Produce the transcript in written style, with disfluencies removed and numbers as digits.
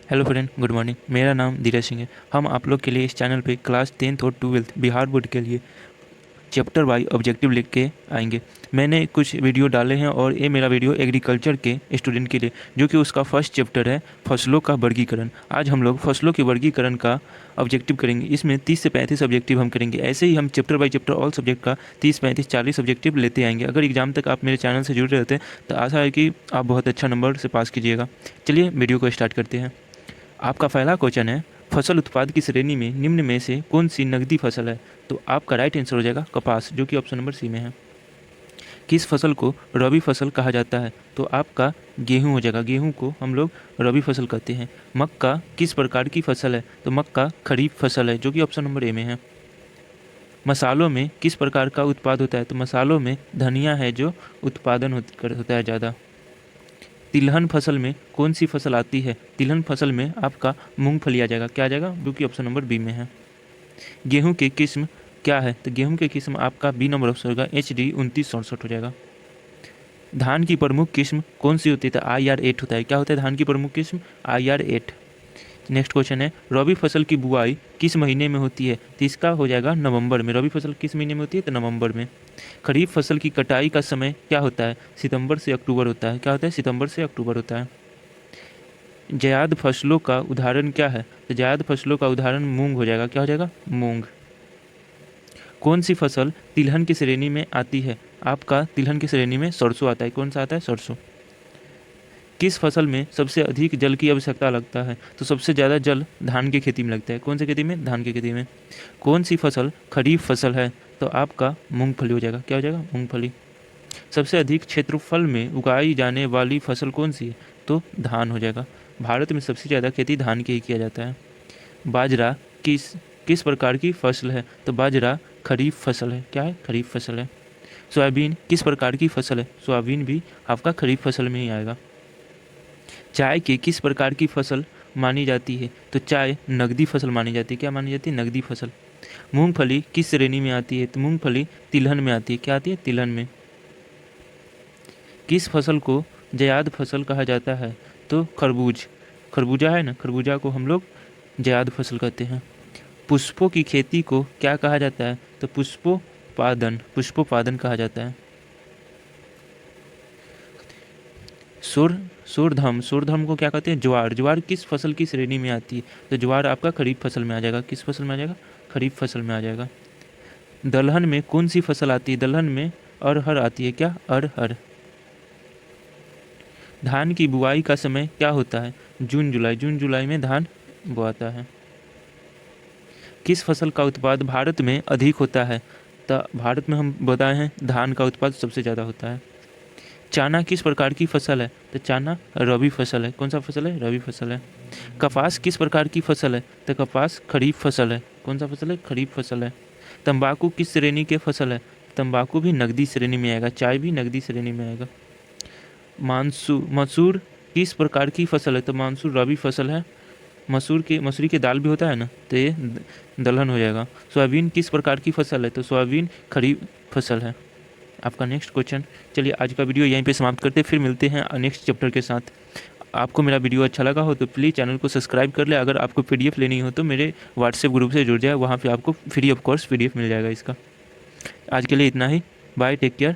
Hello friend, good morning. मेरा नाम धीरज सिंह है। हम आप लोग के लिए इस चैनल पे क्लास 10th और 12th बिहार बोर्ड के लिए चैप्टर वाइज ऑब्जेक्टिव लिख के आएंगे। मैंने कुछ वीडियो डाले हैं और ये मेरा वीडियो एग्रीकल्चर के स्टूडेंट के लिए, जो कि उसका फर्स्ट चैप्टर है फसलों का वर्गीकरण। आज हम लोग फसलों के वर्गीकरण का ऑब्जेक्टिव करेंगे। इसमें 30 से 35 ऑब्जेक्टिव हम करेंगे। ऐसे ही हम chapter by chapter all subject का 30, 35, 40 ऑब्जेक्टिव लेते आएंगे। अगर एग्जाम तक आप मेरे चैनल से जुड़े रहते हैं तो आशा है कि आप बहुत अच्छा नंबर से पास कीजिएगा। चलिए वीडियो को स्टार्ट करते हैं। आपका पहला क्वेश्चन है, फसल उत्पाद की श्रेणी में निम्न में से कौन सी नकदी फसल है? तो आपका राइट आंसर हो जाएगा कपास, जो कि ऑप्शन नंबर सी में है। किस फसल को रबी फसल कहा जाता है? तो आपका गेहूं हो जाएगा। गेहूं को हम लोग रबी फसल कहते हैं। मक्का किस प्रकार की फसल है? तो मक्का खरीफ फसल है, जो कि ऑप्शन नंबर ए में है। मसालों में किस प्रकार का उत्पाद होता है? तो मसालों में धनिया है जो उत्पादन होता है ज़्यादा। तिलहन फसल में कौन सी फसल आती है? तिलहन फसल में आपका मूंगफली आ जाएगा। क्या आ जाएगा? जो कि ऑप्शन नंबर बी में है। गेहूं की किस्म क्या है? तो गेहूं की किस्म आपका बी नंबर ऑप्शन होगा, HD 2967 हो जाएगा। धान की प्रमुख किस्म कौन सी होती है? तो IR8 होता है। क्या होता है धान की प्रमुख किस्म? IR8। नेक्स्ट क्वेश्चन है, रबी फसल की बुआई किस महीने में होती है? तो इसका हो जाएगा नवंबर में। रबी फसल किस महीने में होती है? तो नवंबर में। खरीफ फसल की कटाई का समय क्या होता है? सितंबर से अक्टूबर होता है। क्या होता है? सितंबर से अक्टूबर होता है। जायद फसलों का उदाहरण क्या है? तो जायद फसलों का उदाहरण मूंग हो जाएगा। क्या हो जाएगा? मूंग। कौन सी फसल तिलहन की श्रेणी में आती है? आपका तिलहन की श्रेणी में सरसों आता है। कौन सा आता है? सरसों। किस फसल में सबसे अधिक जल की आवश्यकता लगता है? तो सबसे ज़्यादा जल धान की खेती में लगता है। कौन सी खेती में? धान की खेती में। कौन सी फसल खरीफ फसल है? तो आपका मूंगफली हो जाएगा। क्या हो जाएगा? मूंगफली। सबसे अधिक क्षेत्रफल में उगाई जाने वाली फसल कौन सी है? तो धान हो जाएगा। भारत में सबसे ज़्यादा खेती धान की ही किया जाता है। बाजरा किस किस प्रकार की फसल है? तो बाजरा खरीफ फसल है। क्या है? खरीफ फसल है। सोयाबीन किस प्रकार की फसल है? सोयाबीन भी आपका खरीफ फसल में ही आएगा। चाय की किस प्रकार की फसल मानी जाती है? तो चाय नगदी फसल मानी जाती है। क्या मानी जाती है? नगदी फसल। मूंगफली किस श्रेणी में आती है? तो मूंगफली तिलहन में आती है। क्या आती है? तिलहन में। किस फसल को जयाद फसल कहा जाता है? तो खरबूज। खरबूजा है ना, खरबूजा को हम लोग जयाद फसल कहते हैं। पुष्पों की खेती को क्या कहा जाता है? तो पुष्पोत्पादन। पुष्पोत्पादन कहा जाता है। सूरधम। सूरधम को क्या कहते हैं? ज्वार। ज्वार किस फसल की श्रेणी में आती है? तो ज्वार आपका खरीफ फसल में आ जाएगा। किस फसल में आ जाएगा? खरीफ फसल में आ जाएगा। दलहन में कौन सी फसल आती है? दलहन में अरहर आती है। क्या? अरहर। धान की बुआई का समय क्या होता है? जून जुलाई। जून जुलाई में धान बोआता है। किस फसल का उत्पाद भारत में अधिक होता है? तो भारत में हम बताए हैं धान का उत्पाद सबसे ज़्यादा होता है। चना किस प्रकार की फसल है? तो चना रबी फसल है। कौन सा फसल है? रबी फसल है। कपास किस प्रकार की फसल है? तो कपास खरीफ फसल है। कौन सा फसल है? खरीफ फसल है। तंबाकू किस श्रेणी के फसल है? तंबाकू भी नगदी श्रेणी में आएगा। चाय भी नगदी श्रेणी में आएगा। मसूर किस प्रकार की फसल है? तो मसूर रबी फसल है। मसूरी के दाल भी होता है ना, तो ये दलहन हो जाएगा। सोयाबीन किस प्रकार की फसल है? तो सोयाबीन खरीफ फसल है। आपका नेक्स्ट क्वेश्चन। चलिए आज का वीडियो यहीं पे समाप्त करते हैं, फिर मिलते हैं नेक्स्ट चैप्टर के साथ। आपको मेरा वीडियो अच्छा लगा हो तो प्लीज़ चैनल को सब्सक्राइब कर ले। अगर आपको PDF लेनी हो तो मेरे व्हाट्सएप ग्रुप से जुड़ जाए, वहाँ पे आपको फ्री ऑफ कॉस्ट PDF मिल जाएगा इसका। आज के लिए इतना ही। Bye, take care.